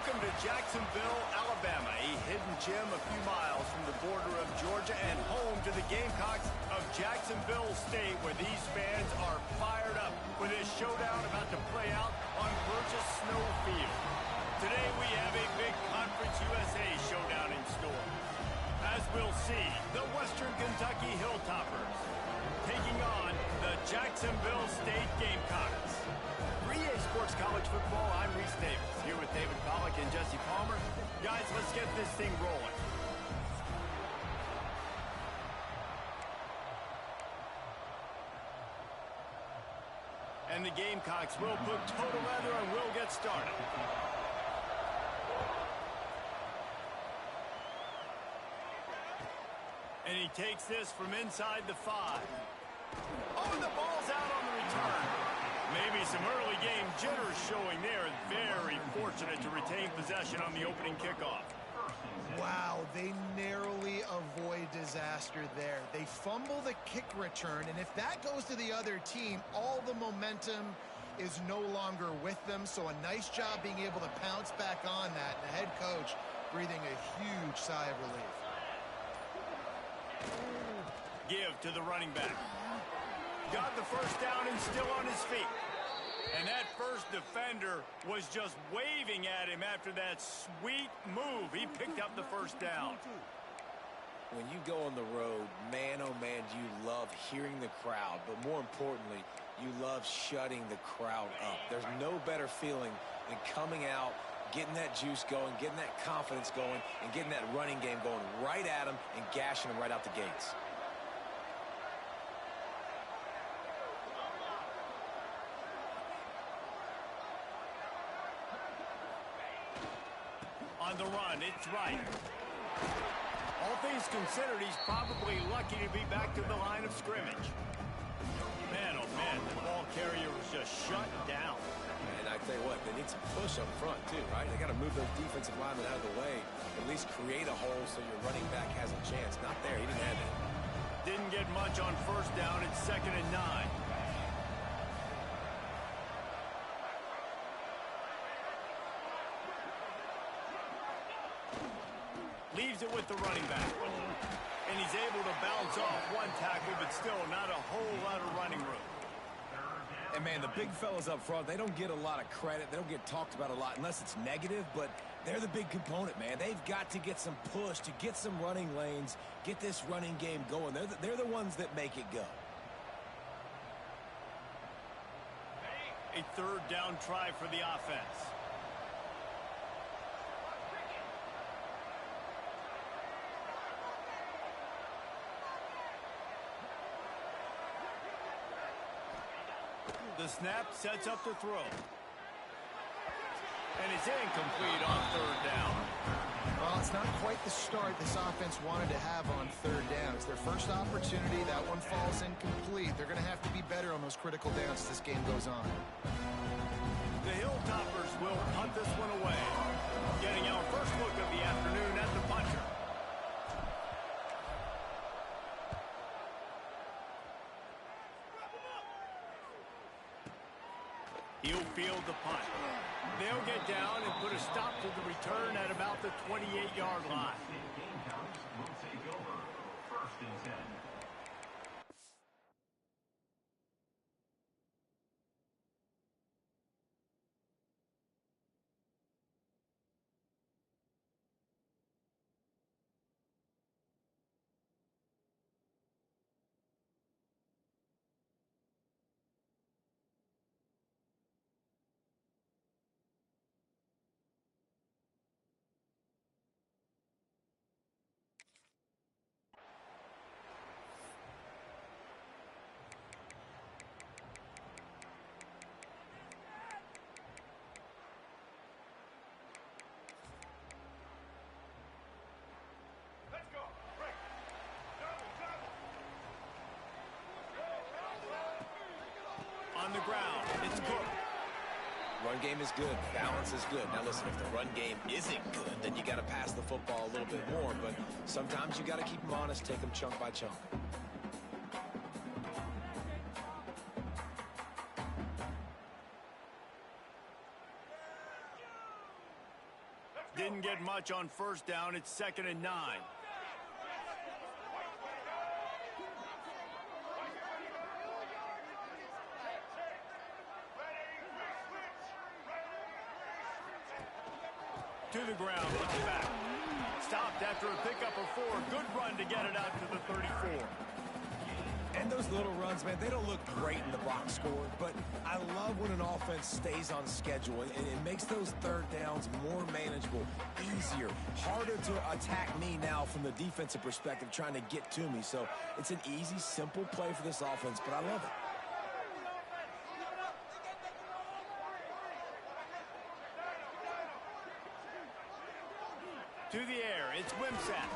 Welcome to Jacksonville, Alabama, a hidden gem a few miles from the border of Georgia and home to the Gamecocks of Jacksonville State, where these fans are fired up for this showdown about to play out on Burgess Snow Field. Today we have a big Conference USA showdown in store. As we'll see, the Western Kentucky Hilltoppers taking on the Jacksonville State Gamecocks. For EA Sports College Football, I'm Reese Davis, here with David Pollack and Jesse Palmer. Guys, let's get this thing rolling. And the Gamecocks will put total leather and we'll get started. And he takes this from inside the 5. Oh, and the ball's out on the return. Maybe some early game jitters showing there. Very fortunate to retain possession on the opening kickoff. Wow, they narrowly avoid disaster there. They fumble the kick return, and if that goes to the other team, all the momentum is no longer with them. So a nice job being able to pounce back on that. The head coach breathing a huge sigh of relief. Give to the running back. Got the first down and still on his feet. And that first defender was just waving at him after that sweet move. He picked up the first down. When you go on the road, man, oh man, do you love hearing the crowd. But more importantly, you love shutting the crowd up. There's no better feeling than coming out, getting that juice going, getting that confidence going, and getting that running game going right at them and gashing them right out the gates. On the run, it's right. All things considered, he's probably lucky to be back to the line of scrimmage. Man, oh man, the ball carrier was just shut down. And I tell you what, they need some push up front too, right? They got to move those defensive linemen out of the way, at least create a hole so your running back has a chance. Not there, he didn't have it. Didn't get much on first down. It's 2nd and 9. Leaves it with the running back. And he's able to bounce off one tackle, but still not a whole lot of running room. And man, the big fellas up front, they don't get a lot of credit. They don't get talked about a lot unless it's negative, but they're the big component, man. They've got to get some push, to get some running lanes, get this running game going. They're the ones that make it go. A 3rd down try for the offense. The snap sets up the throw. And it's incomplete on 3rd down. Well, it's not quite the start this offense wanted to have on 3rd down. It's their first opportunity. That one falls incomplete. They're going to have to be better on those critical downs as this game goes on. The Hilltoppers will punt this one away. Getting our first look of the afternoon at the punter. He'll field the punt. They'll get down and put a stop to the return at about the 28-yard line. On the ground, it's Cook. Run game is good. Balance is good. Now listen, if the run game isn't good, then you got to pass the football a little bit more. But sometimes you got to keep them honest, take them chunk by chunk. much on first down. It's 2nd and 9. To the ground, looking back. Stopped after a pickup of 4. Good run to get it out to the 34. And those little runs, man, they don't look great in the box score, but I love when an offense stays on schedule, and it makes those third downs more manageable, easier, harder to attack me now from the defensive perspective trying to get to me. So it's an easy, simple play for this offense, but I love it. To the air, it's Wimsatt.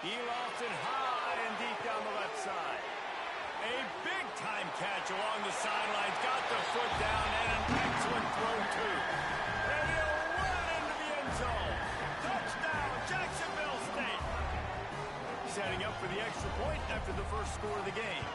He lofts it high and deep down the left side. A big-time catch along the sidelines. Got the foot down and an excellent throw, too. And he'll run into the end zone. Touchdown, Jacksonville State. Setting up for the extra point after the first score of the game.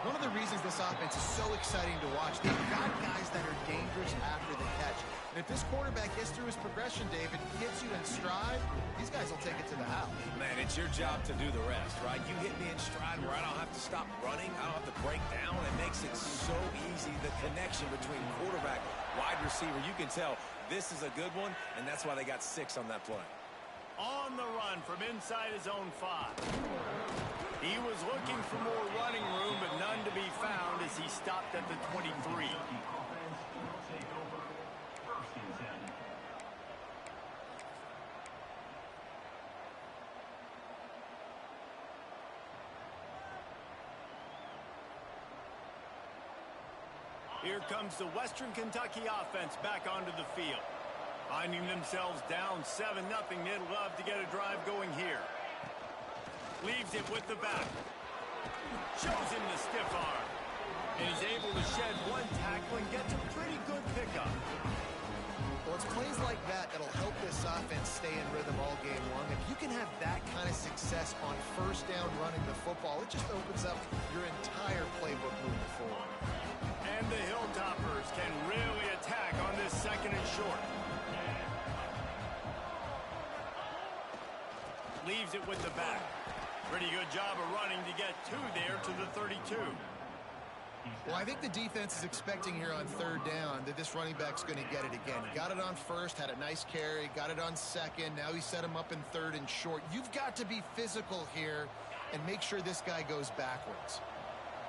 One of the reasons this offense is so exciting to watch, they've got guys that are dangerous after the catch. And if this quarterback gets through his progression, David, gets you in stride, these guys will take it to the house. Man, it's your job to do the rest, right? You hit me in stride where I don't have to stop running. I don't have to break down. It makes it so easy, the connection between quarterback, wide receiver. You can tell this is a good one, and that's why they got 6 on that play. On the run from inside his own 5. He was looking for more running room, but none to be found as he stopped at the 23. Here comes the Western Kentucky offense back onto the field. Finding themselves down 7-0, they'd love to get a drive going here. Leaves it with the back. Shows him the stiff arm. And he's able to shed one tackle and gets a pretty good pickup. Well, it's plays like that that'll help this offense stay in rhythm all game long. If you can have that kind of success on first down running the football, it just opens up your entire playbook moving forward. And the Hilltoppers can really attack on this 2nd and short. Leaves it with the back. Pretty good job of running to get 2 there to the 32. Well, I think the defense is expecting here on 3rd down that this running back's going to get it again. He got it on 1st, had a nice carry, got it on 2nd. Now he set him up in 3rd and short. You've got to be physical here and make sure this guy goes backwards.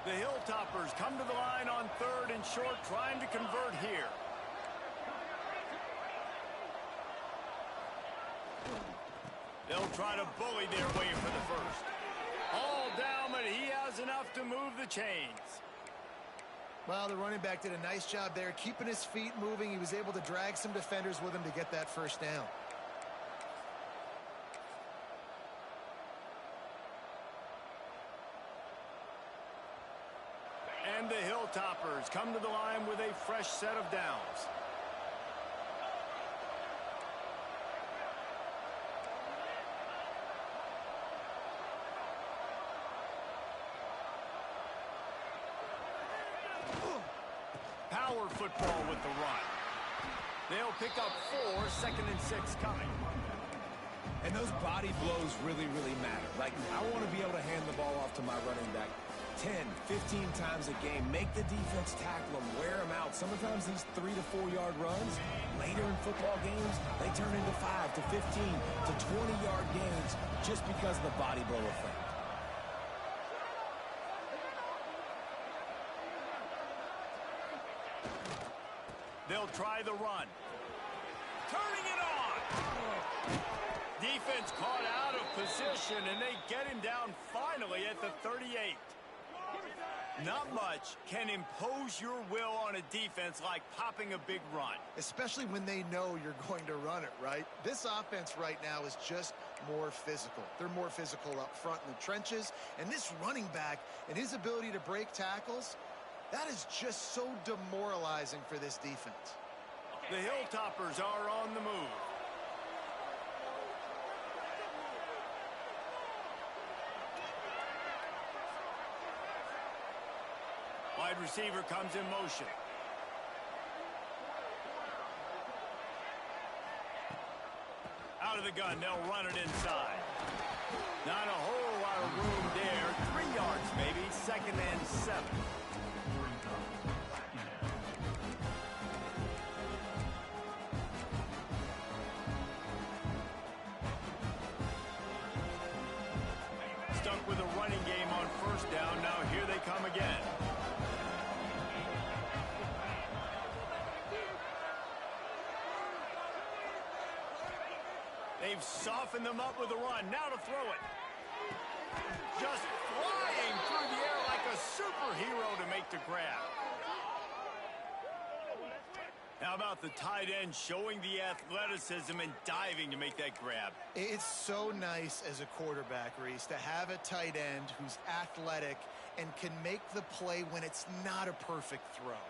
The Hilltoppers come to the line on 3rd and short, trying to convert here. They'll try to bully their way for the first. All down, but he has enough to move the chains. Well, the running back did a nice job there, keeping his feet moving. He was able to drag some defenders with him to get that first down. And the Hilltoppers come to the line with a fresh set of downs. Power football with the run. They'll pick up 4, 2nd and 6 coming. And those body blows really, really matter. Like, I want to be able to hand the ball off to my running back 10, 15 times a game. Make the defense tackle them, wear them out. Sometimes these 3 to 4 yard runs, later in football games, they turn into 5 to 15 to 20 yard gains just because of the body blow effect. They'll try the run. Turning it on. Defense caught out of position, and they get him down finally at the 38. Not much can impose your will on a defense like popping a big run. Especially when they know you're going to run it, right? This offense right now is just more physical. They're more physical up front in the trenches. And this running back and his ability to break tackles, that is just so demoralizing for this defense. The Hilltoppers are on the move. Wide receiver comes in motion. the gun. They'll run it inside. Not a whole lot of room there. 3 yards maybe. 2nd and 7. Stuck with a running game on 1st down. Now here they come again. They've softened them up with a run. Now to throw it. Just flying through the air like a superhero to make the grab. How about the tight end showing the athleticism and diving to make that grab? It's so nice as a quarterback, Reese, to have a tight end who's athletic and can make the play when it's not a perfect throw.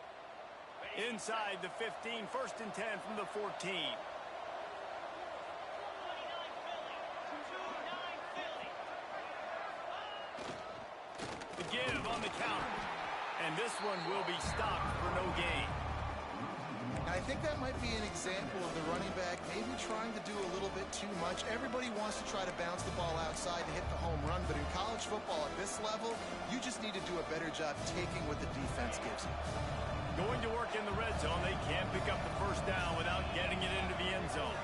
Inside the 15, 1st and 10 from the 14. The give on the counter. And this one will be stopped for no gain. I think that might be an example of the running back maybe trying to do a little bit too much. Everybody wants to try to bounce the ball outside to hit the home run, but in college football at this level, you just need to do a better job taking what the defense gives you. Going to work in the red zone, they can't pick up the 1st down without getting it into the end zone.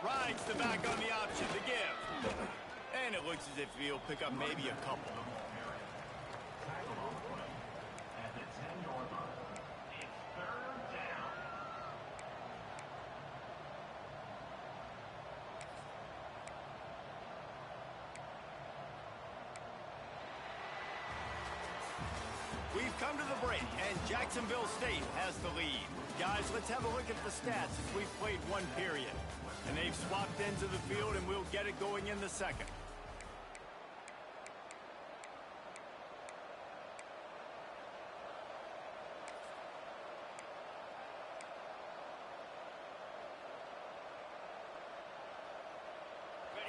Rides the back on the option, the give. And it looks as if he'll pick up maybe a couple. We've come to the break, and Jacksonville State has the lead. Guys, let's have a look at the stats as we've played 1 period. And they've swapped into the field, and we'll get it going in the 2nd.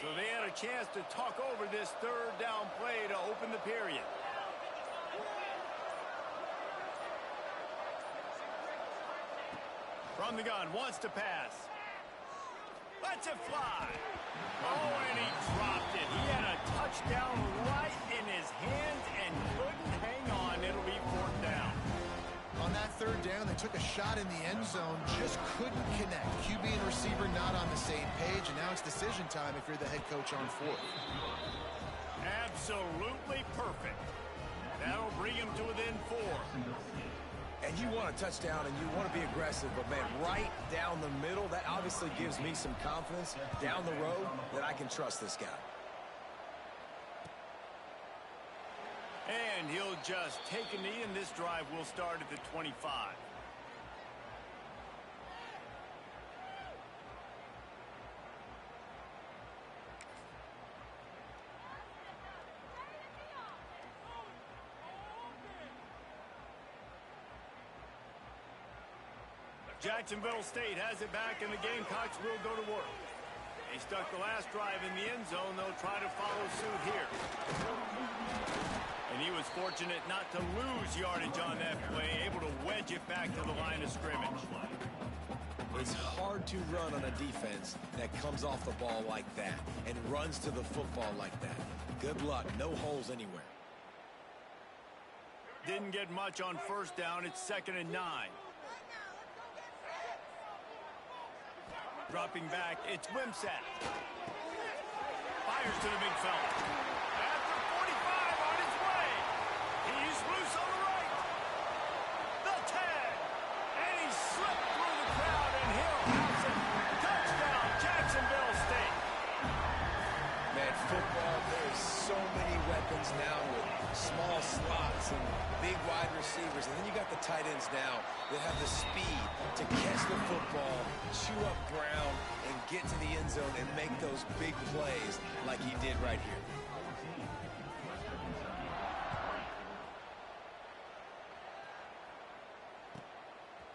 So they had a chance to talk over this 3rd down play to open the period. From the gun, wants to pass. Lets it fly. Oh, and he dropped it. He had a touchdown right in his hands and couldn't hang on. It'll be 4th down. On that 3rd down, they took a shot in the end zone, just couldn't connect. QB and receiver not on the same page, and now it's decision time if you're the head coach on 4th. Absolutely perfect. That'll bring him to within 4. And you want a touchdown and you want to be aggressive, but man, right down the middle, that obviously gives me some confidence down the road that I can trust this guy. And he'll just take a knee, and this drive will start at the 25. Jacksonville State has it back, and the Gamecocks will go to work. They stuck the last drive in the end zone. They'll try to follow suit here. And he was fortunate not to lose yardage on that play, able to wedge it back to the line of scrimmage. It's hard to run on a defense that comes off the ball like that and runs to the football like that. Good luck. No holes anywhere. Didn't get much on 1st down. It's 2nd and 9. Dropping back, it's Wimsatt. Fires to the big fella. After 45 on his way. He's loose on the right. The 10. And he slipped through the crowd, and he'll house it. Touchdown, Jacksonville State. Man, football, there's so many weapons now with small slots and big wide receivers. And then you got the tight ends now that have the speed to catch the football, chew up ground, and get to the end zone and make those big plays like he did right here.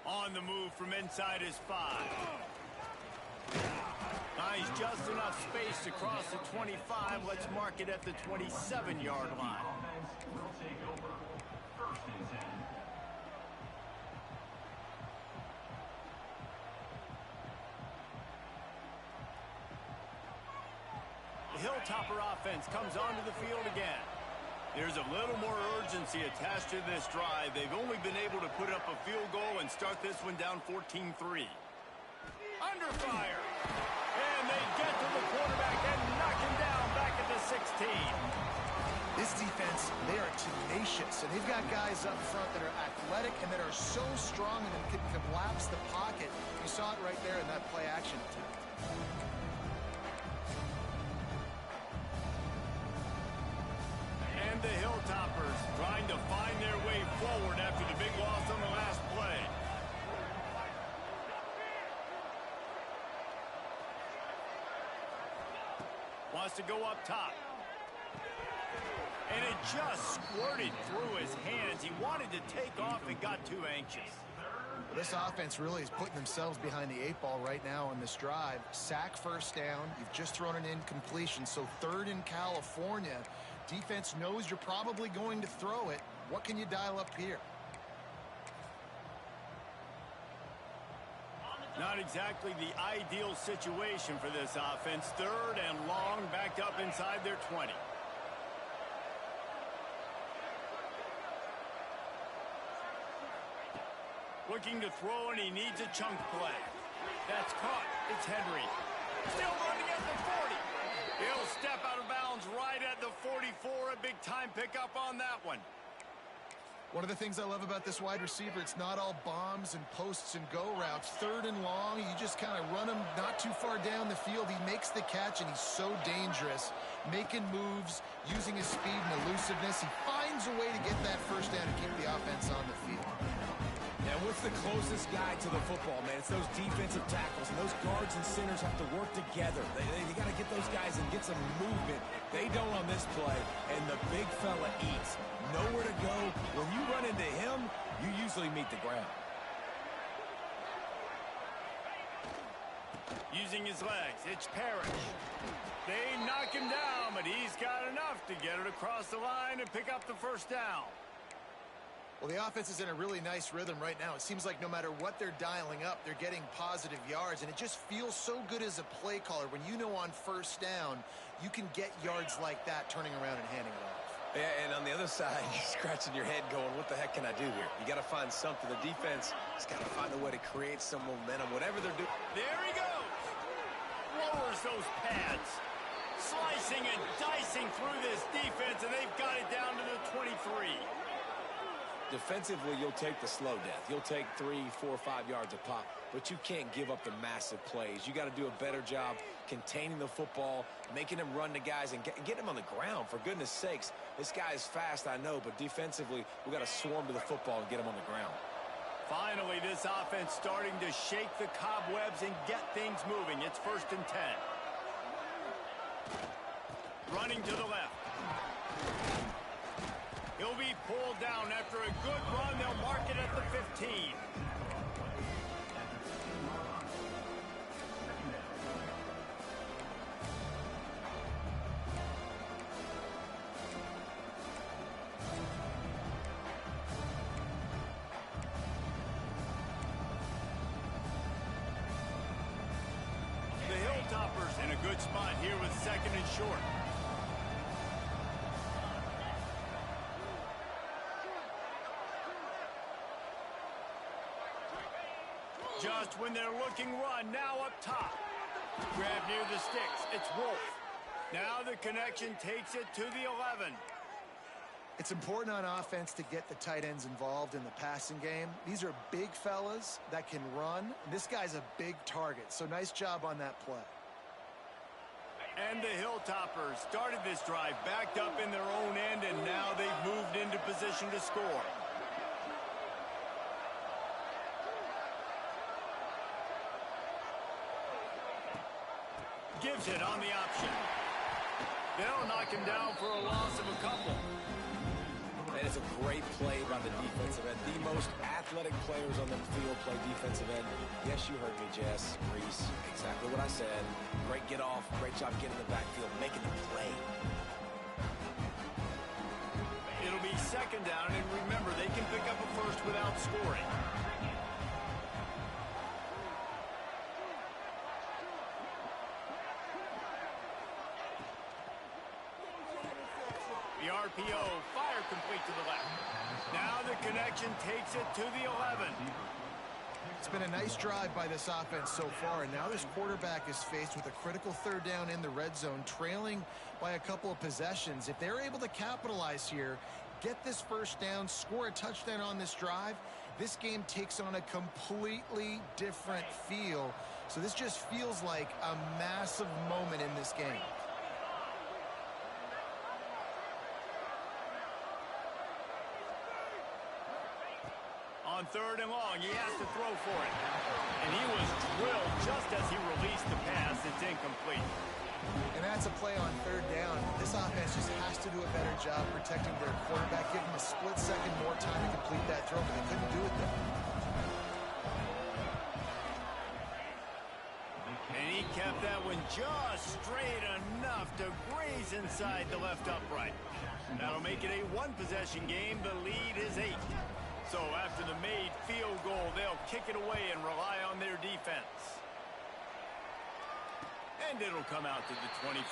On the move from inside his 5. Nice, just enough space to cross the 25. Let's mark it at the 27-yard line. Hilltopper offense comes onto the field again. There's a little more urgency attached to this drive. They've only been able to put up a field goal and start this one down 14-3. Under fire. And they get to the quarterback and knock him down back at the 16. This defense, they are tenacious, and they've got guys up front that are athletic and that are so strong and can collapse the pocket. You saw it right there in that play action attempt. And the Hilltoppers trying to find their way forward after the big loss on the last play. Wants to go up top. And it just squirted through his hands. He wanted to take off and got too anxious. Well, this offense really is putting themselves behind the 8-ball right now on this drive. Sack first down. You've just thrown an incompletion, so third in California. Defense knows you're probably going to throw it. What can you dial up here? Not exactly the ideal situation for this offense. Third and long, backed up inside their 20. Looking to throw, and he needs a chunk play. That's caught. It's Henry. Still running at the 40. He'll step out of bounds right at the 44. A big-time pickup on that one. One of the things I love about this wide receiver, it's not all bombs and posts and go routes. Third and long, you just kind of run him not too far down the field. He makes the catch, and he's so dangerous, making moves, using his speed and elusiveness. He finds a way to get that first down and keep the offense on the field. Yeah, what's the closest guy to the football, man? It's those defensive tackles, and those guards and centers have to work together. They got to get those guys and get some movement. They don't on this play, and the big fella eats. Nowhere to go. When you run into him, you usually meet the ground. Using his legs, it's Parrish. They knock him down, but he's got enough to get it across the line and pick up the first down. Well, the offense is in a really nice rhythm right now. It seems like no matter what they're dialing up, they're getting positive yards, and it just feels so good as a play caller when you know on first down you can get yards like that turning around and handing it off. Yeah, and on the other side, you're scratching your head going, what the heck can I do here? You got to find something. The defense has got to find a way to create some momentum, whatever they're doing. There he goes. Lowers those pads. Slicing and dicing through this defense, and they've got it down to the 23. Defensively, you'll take the slow death. You'll take 3, 4, 5 yards a pop, but you can't give up the massive plays. You got to do a better job containing the football, making him run to guys, and get him on the ground. For goodness sakes, this guy is fast, I know, but defensively, we got to swarm to the football and get him on the ground. Finally, this offense starting to shake the cobwebs and get things moving. It's 1st and 10. Running to the left. He'll be pulled down after a good run. They'll mark it at the 15. The Hilltoppers in a good spot here with 2nd and short. Just when they're looking run, now up top. Grab near the sticks. It's Wolf. Now the connection takes it to the 11. It's important on offense to get the tight ends involved in the passing game. These are big fellas that can run. This guy's a big target, so nice job on that play. And the Hilltoppers started this drive backed up in their own end, and now they've moved into position to score. Gives it on the option. They'll knock him down for a loss of a couple. And it's a great play by the defensive end. The most athletic players on the field play defensive end. Yes, you heard me, Jess. Reese, exactly what I said. Great get off. Great job getting the backfield, making the play. It'll be 2nd down, and remember, they can pick up a first without scoring. RPO, fire complete to the left. Now the connection takes it to the 11. It's been a nice drive by this offense so far, and now this quarterback is faced with a critical third down in the red zone, trailing by a couple of possessions. If they're able to capitalize here, get this first down, score a touchdown on this drive, this game takes on a completely different feel. So this just feels like a massive moment in this game. On third and long, he has to throw for it. And he was drilled just as he released the pass. It's incomplete. And that's a play on third down. This offense just has to do a better job protecting their quarterback, give him a split second more time to complete that throw, but they couldn't do it there. And he kept that one just straight enough to graze inside the left upright. That'll make it a one-possession game. The lead is 8. So after the made field goal, they'll kick it away and rely on their defense. And it'll come out to the 25.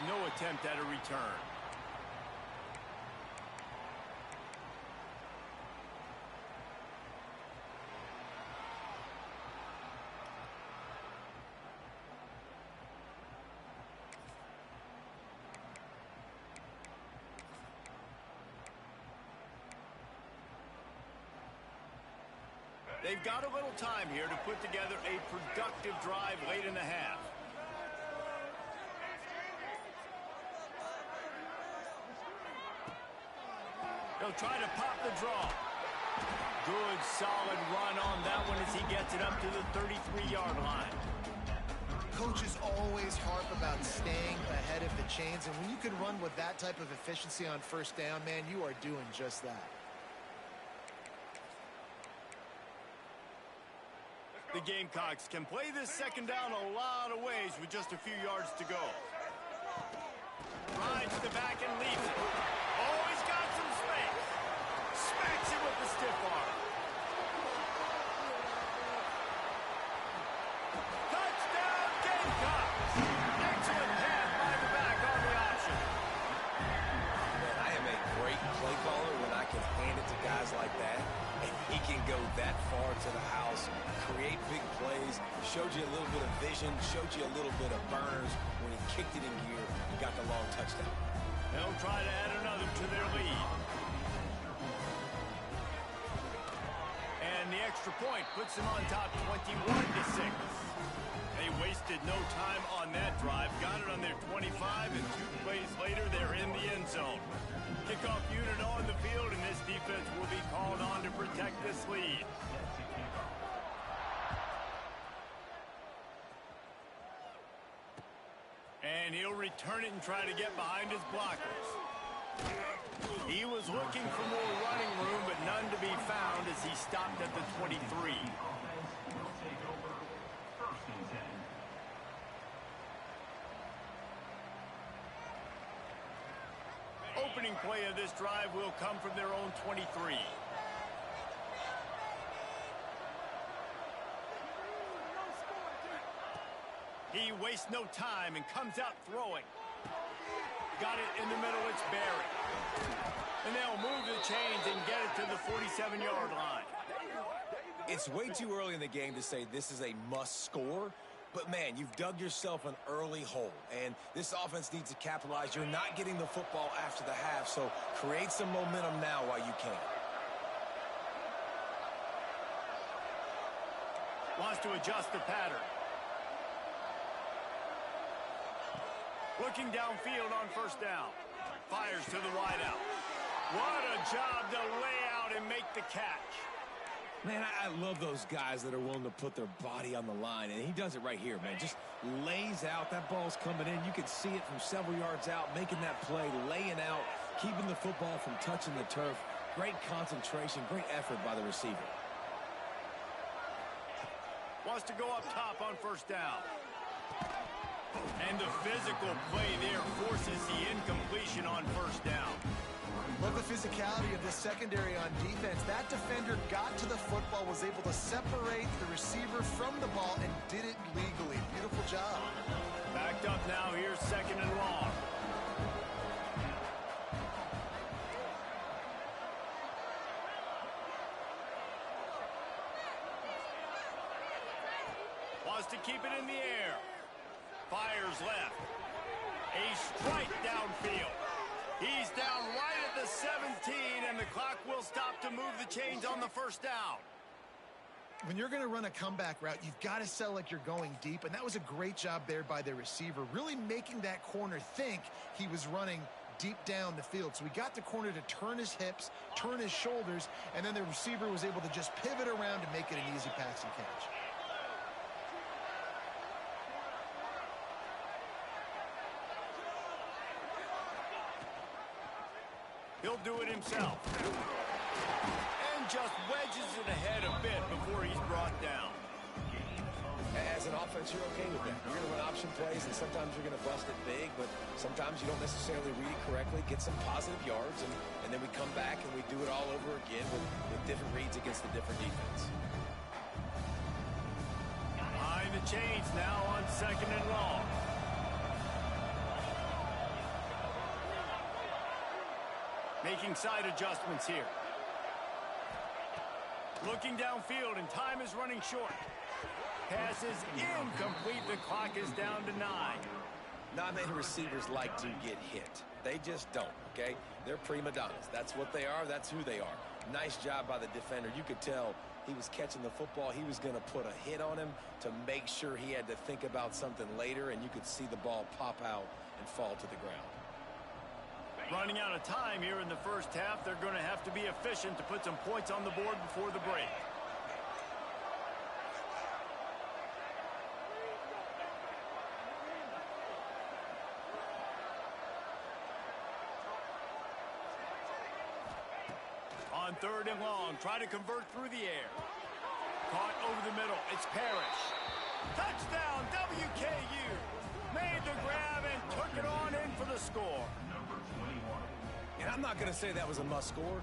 No attempt at a return. They've got a little time here to put together a productive drive late in the half. He'll try to pop the draw. Good, solid run on that one as he gets it up to the 33-yard line. Coaches always harp about staying ahead of the chains, and when you can run with that type of efficiency on first down, man, you are doing just that. The Gamecocks can play this second down a lot of ways with just a few yards to go. Rides the back and leaves it. Oh, he's got some space. Smacks it with the stiff arm. Touchdown, Gamecocks. Excellent pass by the back on the option. Man, I am a great play caller when I can hand it to guys like that. And he can go that far to the house, create big plays, showed you a little bit of vision, showed you a little bit of burners when he kicked it in gear and got the long touchdown. They'll try to add another to their lead. And the extra point puts them on top 21-6. They wasted no time on that drive, got it on their 25, and 2 plays later, they're in the end zone. Kickoff unit on the field, and this defense will be called on to protect this lead. And he'll return it and try to get behind his blockers. He was looking for more running room, but none to be found as he stopped at the 23. Opening play of this drive will come from their own 23. He wastes no time and comes out throwing. Got it in the middle, it's Barry. And they'll move the chains and get it to the 47-yard line. It's way too early in the game to say this is a must score. But, man, you've dug yourself an early hole, and this offense needs to capitalize. You're not getting the football after the half, so create some momentum now while you can. Wants to adjust the pattern. Looking downfield on first down. Fires to the wideout. What a job to lay out and make the catch. Man, I love those guys that are willing to put their body on the line, and he does it right here, man. Just lays out. That ball's coming in. You can see it from several yards out, making that play, laying out, keeping the football from touching the turf. Great concentration, great effort by the receiver. Wants to go up top on first down. And the physical play there forces the incompletion on first down. Love the physicality of the secondary on defense. That defender got to the football, was able to separate the receiver from the ball, and did it legally. Beautiful job. Backed up now. Here's second and long. to keep it in the air. Fires left. A strike downfield. He's down right at the 17, and the clock will stop to move the chains on the first down. When you're going to run a comeback route, you've got to sell like you're going deep, and that was a great job there by the receiver, really making that corner think he was running deep down the field. So we got the corner to turn his hips, turn his shoulders, and then the receiver was able to just pivot around and make it an easy pass and catch. He'll do it himself. And just wedges it ahead a bit before he's brought down. As an offense, you're okay with that. You're going to run option plays, and sometimes you're going to bust it big, but sometimes you don't necessarily read it correctly, get some positive yards, and then we come back and we do it all over again with different reads against the different defense. Behind the chains now on 2nd and long. Making side adjustments here. Looking downfield, and time is running short. Pass is incomplete. The clock is down to 9. Not many receivers like to get hit. They just don't, okay? They're prima donnas. That's what they are. That's who they are. Nice job by the defender. You could tell he was catching the football. He was going to put a hit on him to make sure he had to think about something later, and you could see the ball pop out and fall to the ground. Running out of time here in the first half. They're going to have to be efficient to put some points on the board before the break. On 3rd and long, try to convert through the air. Caught over the middle. It's Parrish. Touchdown, WKU. Made the grab and took it on in for the score. And I'm not going to say that was a must score,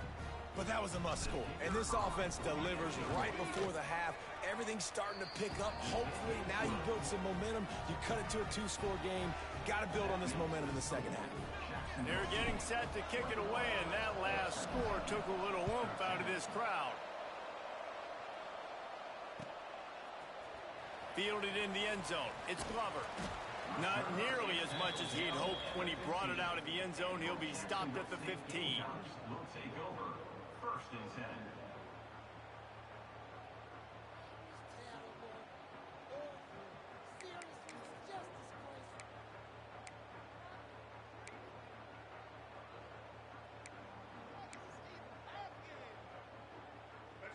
but that was a must score. And this offense delivers right before the half. Everything's starting to pick up. Hopefully, now you build some momentum. You cut it to a 2-score game. Got to build on this momentum in the second half. They're getting set to kick it away, and that last score took a little oomph out of this crowd. Fielded in the end zone. It's Glover. Not nearly as much as he'd hoped when he brought it out of the end zone. He'll be stopped at the 15. Will take over 1st and 10.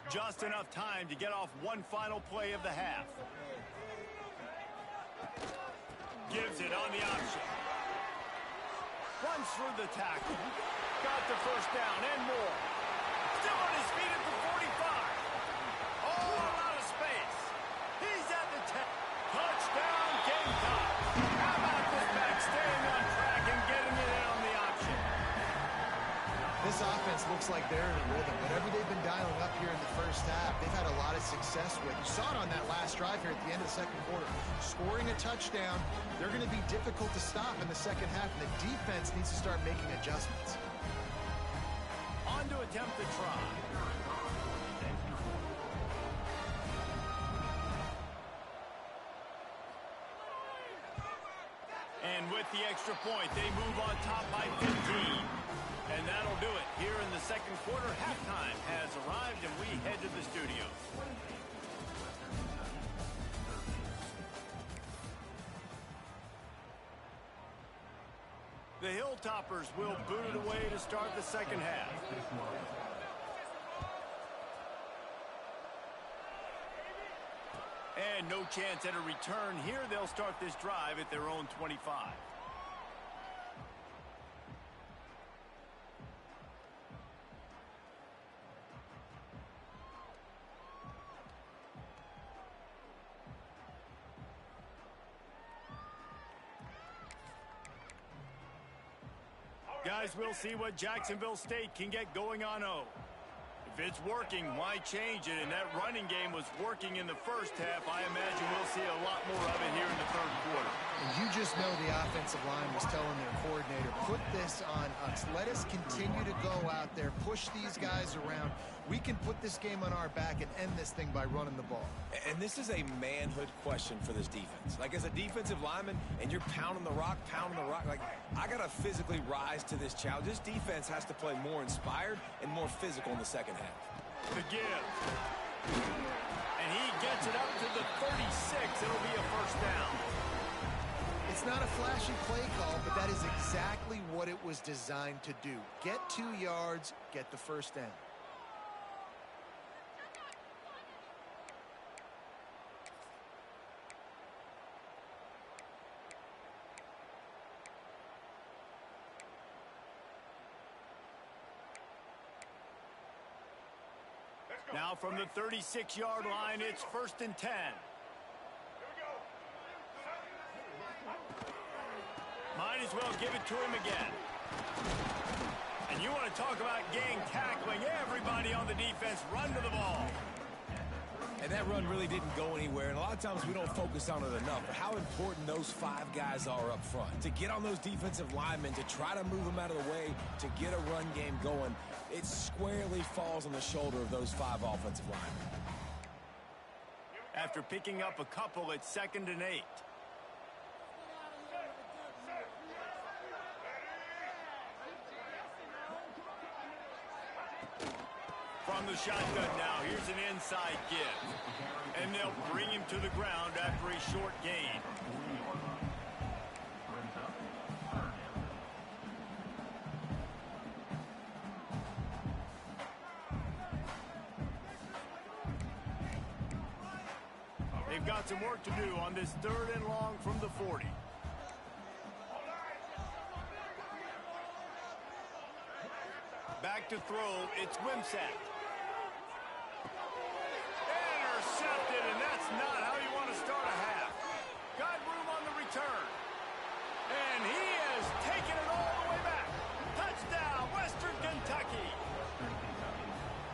Just enough time to get off one final play of the half. Gives it on the option. Runs through the tackle. Got the first down and more. Still on his feet at the 45. Oh, a lot of space. He's at the 10. Touchdown, Gamecocks. How about this back staying on track and getting it in on the option? This offense looks like they're in a rhythm. Whatever they've been dialing up here in the first half, they've had a lot of success with. You saw it on that last drive here at the end of the second quarter. Scoring a touchdown, they're going to be difficult to stop in the second half, and the defense needs to start making adjustments. On to attempt the try. And with the extra point, they move on top by 15. And that'll do it. Here in the second quarter, halftime has arrived, and we head to the studio. The Hilltoppers will boot it away to start the second half. And no chance at a return here. They'll start this drive at their own 25. Guys, we'll see what Jacksonville State can get going on O. If it's working, why change it? And that running game was working in the first half. I imagine we'll see a lot more of it here in the third quarter. And you just just know the offensive line was telling their coordinator, put this on us. Let us continue to go out there, push these guys around. We can put this game on our back and end this thing by running the ball. And this is a manhood question for this defense. Like, as a defensive lineman, and you're pounding the rock, like, I got to physically rise to this challenge. This defense has to play more inspired and more physical in the second half. The give. And he gets it up to the 36. It'll be a first down. It's not a flashy play call, but that is exactly what it was designed to do. Get 2 yards, get the first down. Now from the 36-yard line, it's 1st and 10. Might as well give it to him again. And you want to talk about gang tackling. Everybody on the defense run to the ball. And that run really didn't go anywhere, and a lot of times we don't focus on it enough, but how important those 5 guys are up front. To get on those defensive linemen, to try to move them out of the way, to get a run game going, it squarely falls on the shoulder of those 5 offensive linemen. After picking up a couple, it's 2nd and 8. From the shotgun now, here's an inside give. And they'll bring him to the ground after a short gain. They've got some work to do on this 3rd and long from the 40. Back to throw, it's Wimsatt. Intercepted, and that's not how you want to start a half. Got room on the return. And he has taken it all the way back. Touchdown, Western Kentucky.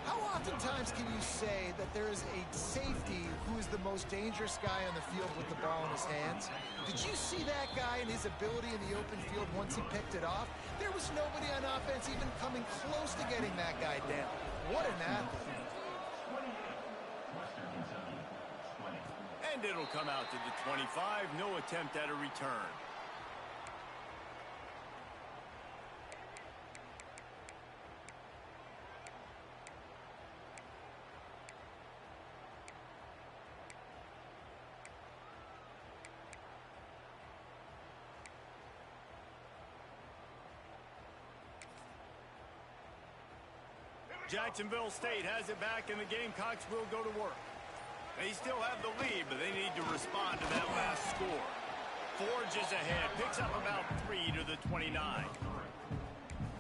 How oftentimes can you say that there is a safety who is the most dangerous guy on the field with the ball in his hands? Did you see that guy and his ability in the open field once he picked it off? There was nobody on offense even coming close to getting that guy down. What an athlete. And it'll come out to the 25. No attempt at a return. Jacksonville State has it back, and the Gamecocks will go to work. They still have the lead, but they need to respond to that last score. Forges ahead, picks up about 3 to the 29.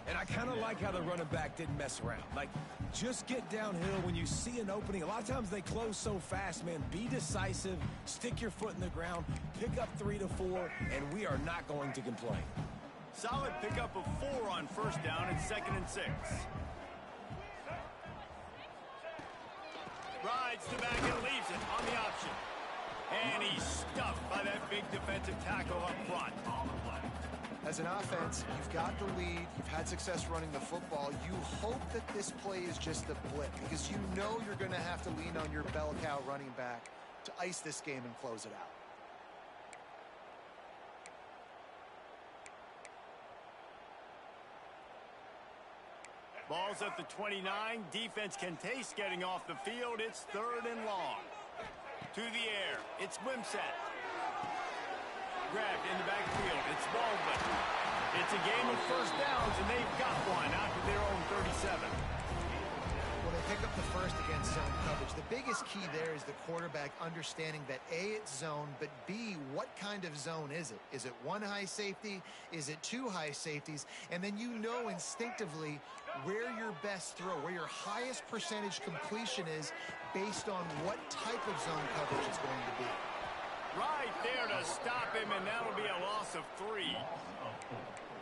And I kind of like how the running back didn't mess around. Like, just get downhill when you see an opening. A lot of times they close so fast, man. Be decisive, stick your foot in the ground, pick up 3 to 4, and we are not going to complain. Solid pickup of 4 on 1st down and 2nd and 6. Rides to back and leaves it on the option. And he's stuffed by that big defensive tackle up front. As an offense, you've got the lead, you've had success running the football. You hope that this play is just a blip because you know you're going to have to lean on your bell cow running back to ice this game and close it out. Ball's at the 29. Defense can taste getting off the field. It's 3rd and long. To the air. It's Wimsatt. Grabbed in the backfield. It's Baldwin. It's a game of 1st downs, and they've got one out to their own 37. Well, they pick up the first against zone coverage. The biggest key there is the quarterback understanding that A, it's zone, but B, what kind of zone is it? Is it 1 high safety? Is it 2 high safeties? And then you know instinctively where your best throw, where your highest percentage completion is based on what type of zone coverage is going to be. Right there to stop him, and that'll be a loss of 3.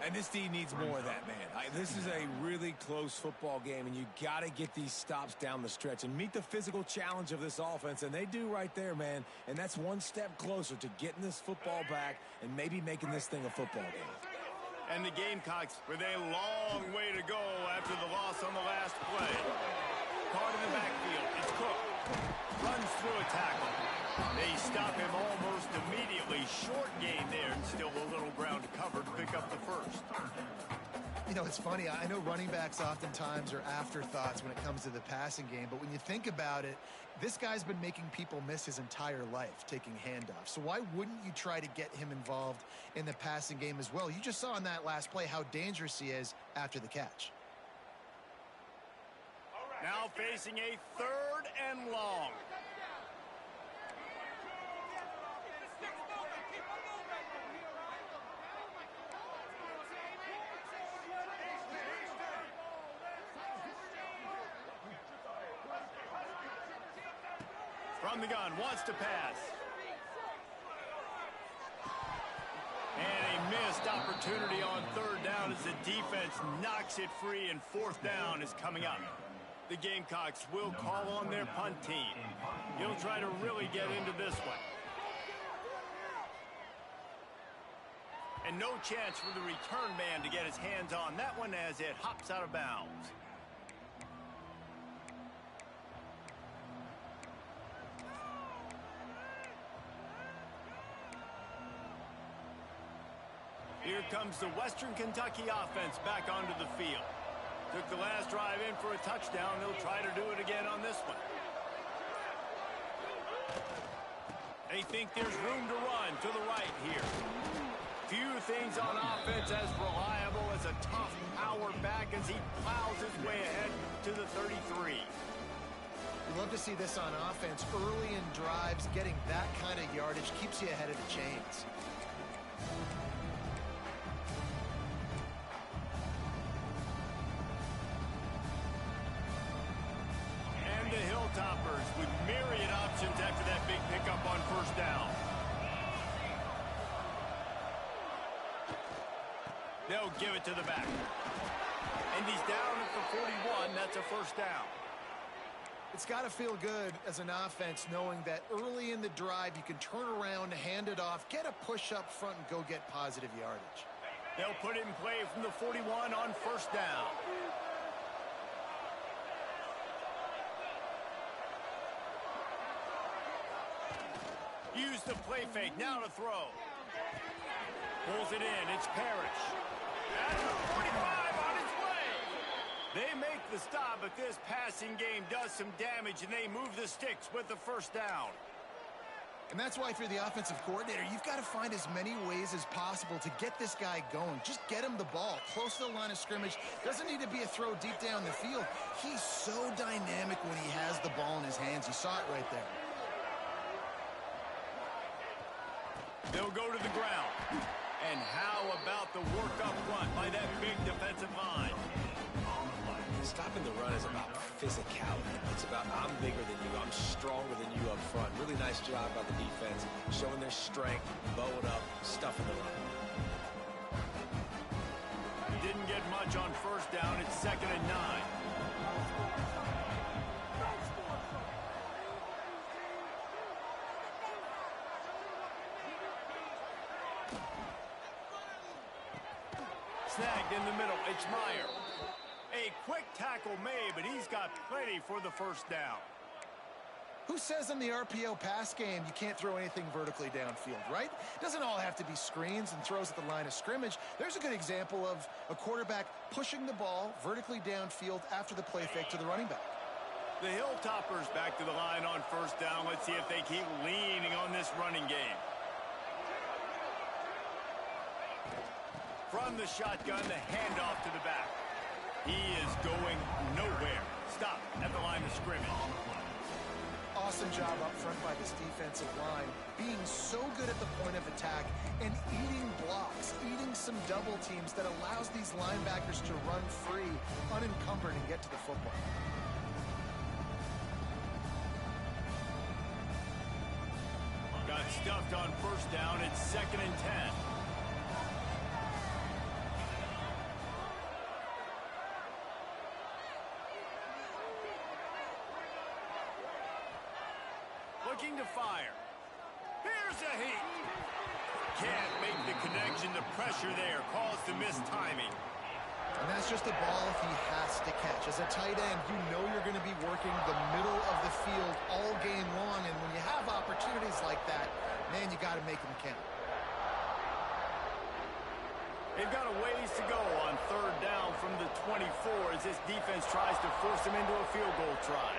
And this team needs more of that, man. This is a really close football game, and you got to get these stops down the stretch and meet the physical challenge of this offense, and they do right there, man. And that's one step closer to getting this football back and maybe making this thing a football game. And the Gamecocks with a long way to go after the loss on the last play. Caught in the backfield. It's Cook. Runs through a tackle. They stop him almost immediately. Short gain there, and still a little ground covered to pick up the first. You know, it's funny. I know running backs oftentimes are afterthoughts when it comes to the passing game, but when you think about it, this guy's been making people miss his entire life taking handoffs. So why wouldn't you try to get him involved in the passing game as well? You just saw in that last play how dangerous he is after the catch. Now facing a 3rd and long. From the gun, wants to pass. And a missed opportunity on 3rd down as the defense knocks it free, and 4th down is coming up. The Gamecocks will call on their punt team. He'll try to really get into this one. And no chance for the return man to get his hands on that one as it hops out of bounds. Here comes the Western Kentucky offense back onto the field. Took the last drive in for a touchdown. They'll try to do it again on this one. They think there's room to run to the right here. Few things on offense as reliable as a tough power back as he plows his way ahead to the 33. We love to see this on offense. Early in drives, getting that kind of yardage keeps you ahead of the chains. Toppers with myriad options after that big pickup on 1st down. They'll give it to the back. And he's down at the 41. That's a 1st down. It's got to feel good as an offense knowing that early in the drive you can turn around, hand it off, get a push up front, and go get positive yardage. They'll put it in play from the 41 on 1st down. Use the play fake, now to throw. Pulls it in, it's Parrish. That's the 45 on its way. They make the stop, but this passing game does some damage, and they move the sticks with the 1st down. And that's why, if you're the offensive coordinator, you've got to find as many ways as possible to get this guy going. Just get him the ball close to the line of scrimmage. Doesn't need to be a throw deep down the field. He's so dynamic when he has the ball in his hands. You saw it right there. They'll go to the ground. And how about the work up front by that big defensive line? Stopping the run is about physicality. It's about I'm bigger than you, I'm stronger than you up front. Really nice job by the defense, showing their strength, bowing up, stuffing the run. Didn't get much on 1st down. It's 2nd and 9. Snagged in the middle. It's Meyer. A quick tackle made, but he's got plenty for the 1st down. Who says in the RPO pass game you can't throw anything vertically downfield, right? It doesn't all have to be screens and throws at the line of scrimmage. There's a good example of a quarterback pushing the ball vertically downfield after the play fake to the running back. The Hilltoppers back to the line on 1st down. Let's see if they keep leaning on this running game. From the shotgun, the handoff to the back. He is going nowhere. Stop at the line of scrimmage. Awesome job up front by this defensive line, being so good at the point of attack and eating blocks, eating some double teams that allows these linebackers to run free, unencumbered, and get to the football. Got stuffed on first down. It's 2nd and 10. Looking to fire. Here's a heat. Can't make the connection. The pressure there caused the missed timing. And that's just a ball he has to catch. As a tight end, you know you're going to be working the middle of the field all game long. And when you have opportunities like that, man, you got to make them count. They've got a ways to go on 3rd down from the 24 as this defense tries to force them into a field goal try.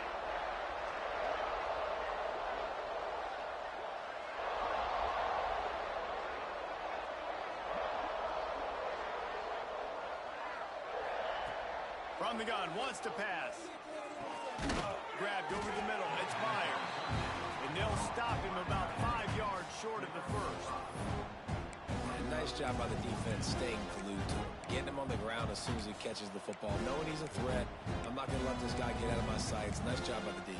From the gun, wants to pass. Grabbed over the middle, it's Myers. And they'll stop him about 5 yards short of the first. And nice job by the defense staying glued to him. Getting him on the ground as soon as he catches the football. Knowing he's a threat, I'm not going to let this guy get out of my sights. Nice job by the D.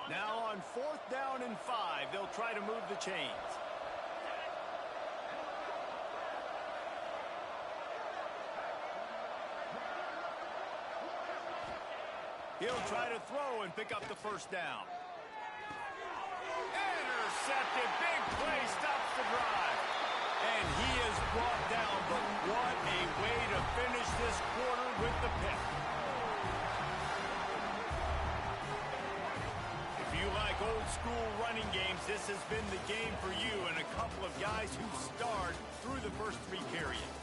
Now on 4th down and 5, they'll try to move the chains. He'll try to throw and pick up the first down. Intercepted. Big play stops the drive. And he is brought down, but what a way to finish this quarter with the pick. If you like old school running games, this has been the game for you and a couple of guys who starred through the first 3 periods.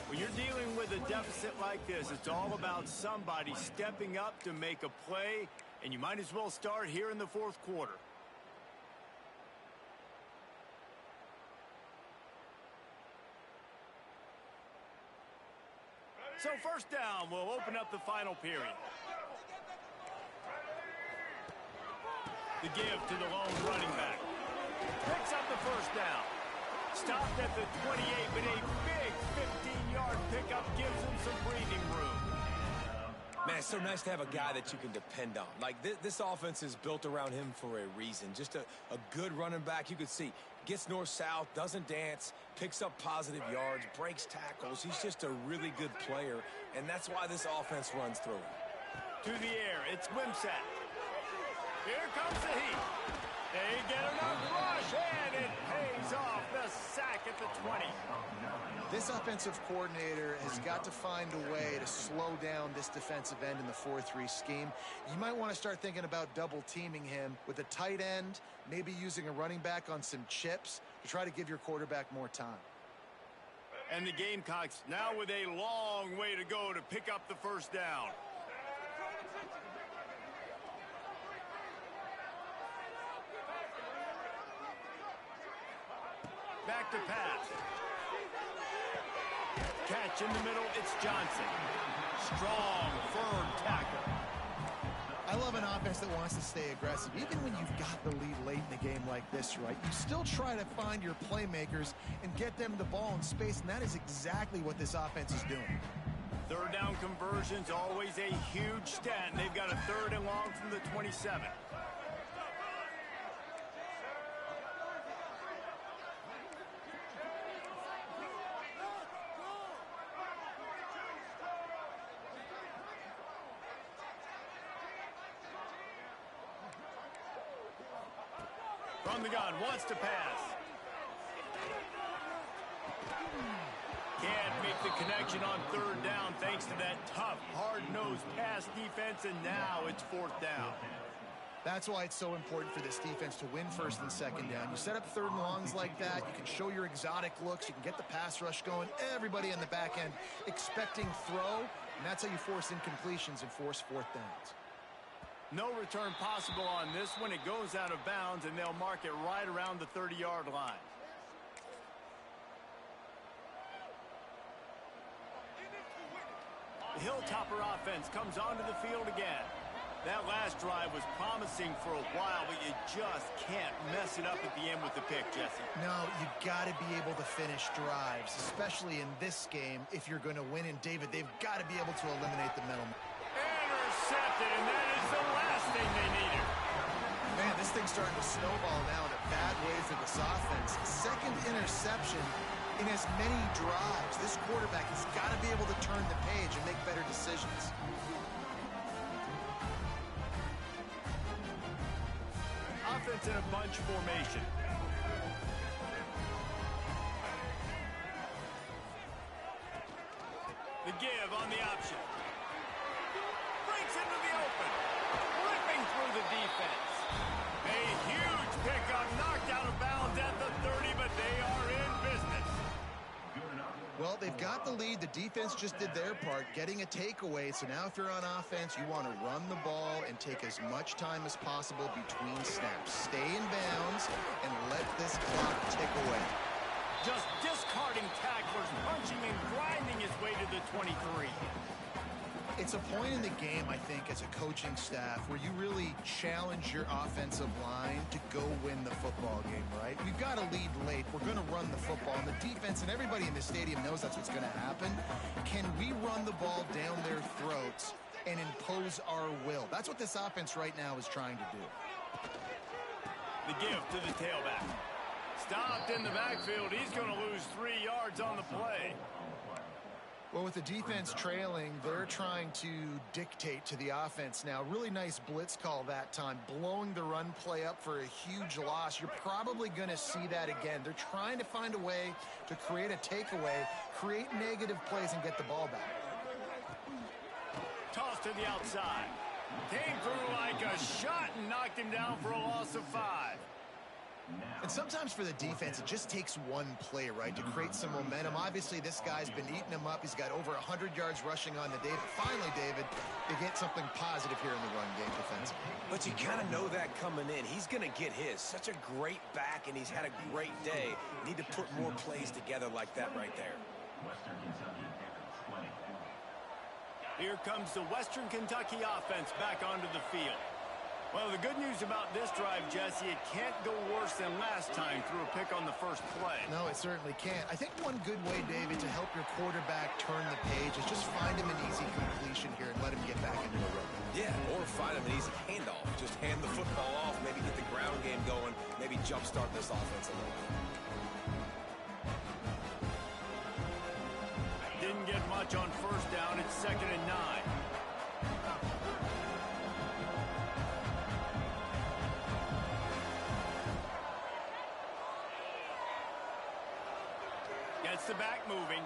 When you're dealing with a deficit like this, it's all about somebody stepping up to make a play, and you might as well start here in the 4th quarter. So 1st down will open up the final period. The give to the lone running back. Picks up the first down. Stopped at the 28, but a big 15-yard pickup gives him some breathing room. Man, it's so nice to have a guy that you can depend on. Like, this offense is built around him for a reason. Just a good running back. You could see, gets north-south, doesn't dance, picks up positive yards, breaks tackles. He's just a really good player, and that's why this offense runs through him. To the air, it's Wimsatt. Here comes the heat. They get enough rush, and it pays off. The sack at the 20. This offensive coordinator has got to find a way to slow down this defensive end in the 4-3 scheme. You might want to start thinking about double teaming him with a tight end, maybe using a running back on some chips to try to give your quarterback more time. And the Gamecocks now with a long way to go to pick up the first down. Back to pass. Catch in the middle, it's Johnson. Strong, firm tackle. I love an offense that wants to stay aggressive. Even when you've got the lead late in the game like this, right, you still try to find your playmakers and get them the ball in space, and that is exactly what this offense is doing. 3rd down conversion's always a huge stat, and they've got a 3rd and long from the 27. From the gun, wants to pass. Can't make the connection on 3rd down thanks to that tough, hard-nosed pass defense, and now it's 4th down. That's why it's so important for this defense to win 1st and 2nd down. You set up 3rd and longs like that, you can show your exotic looks, you can get the pass rush going, everybody on the back end expecting throw, and that's how you force incompletions and force 4th downs. No return possible on this one. It goes out of bounds, and they'll mark it right around the 30-yard line. The Hilltopper offense comes onto the field again. That last drive was promising for a while, but you just can't mess it up at the end with the pick, Jesse. No, you got to be able to finish drives, especially in this game if you're going to win. And, David, they've got to be able to eliminate the middleman. Intercepted, and that is the last thing they needed. Man, this thing's starting to snowball now in a bad way for this offense. Second interception in as many drives. This quarterback has got to be able to turn the page and make better decisions. Offense in a bunch formation. The give on the option. Breaks into the open. Ripping through the defense. A huge pickup, knocked out of bounds at the 30, but they are in business. Well, they've got the lead. The defense just did their part, getting a takeaway. So now if you're on offense, you want to run the ball and take as much time as possible between snaps. Stay in bounds and let this clock tick away. Just discarding tacklers, punching and grinding his way to the 23. It's a point in the game, I think, as a coaching staff where you really challenge your offensive line to go win the football game, right? We've got to lead late. We're going to run the football. And the defense and everybody in the stadium knows that's what's going to happen. Can we run the ball down their throats and impose our will? That's what this offense right now is trying to do. The give to the tailback. Stopped in the backfield. He's going to lose 3 yards on the play. Well, with the defense trailing, they're trying to dictate to the offense now. Really nice blitz call that time, blowing the run play up for a huge loss. You're probably going to see that again. They're trying to find a way to create a takeaway, create negative plays, and get the ball back. Toss to the outside. Came through like a shot and knocked him down for a loss of 5. And sometimes for the defense, it just takes one play, right, to create some momentum. Obviously, this guy's been eating him up. He's got over 100 yards rushing on the day. But finally, David, they get something positive here in the run game defensively. But you kind of know that coming in. He's going to get his. Such a great back, and he's had a great day. Need to put more plays together like that right there. Western Kentucky, 20. Here comes the Western Kentucky offense back onto the field. Well, the good news about this drive, Jesse, it can't go worse than last time through a pick on the first play. No, it certainly can't. I think one good way, David, to help your quarterback turn the page is just find him an easy completion here and let him get back into a rhythm. Yeah, or find him an easy handoff. Just hand the football off, maybe get the ground game going, maybe jumpstart this offense a little bit. Didn't get much on first down. It's 2nd and 9. Gets the back moving.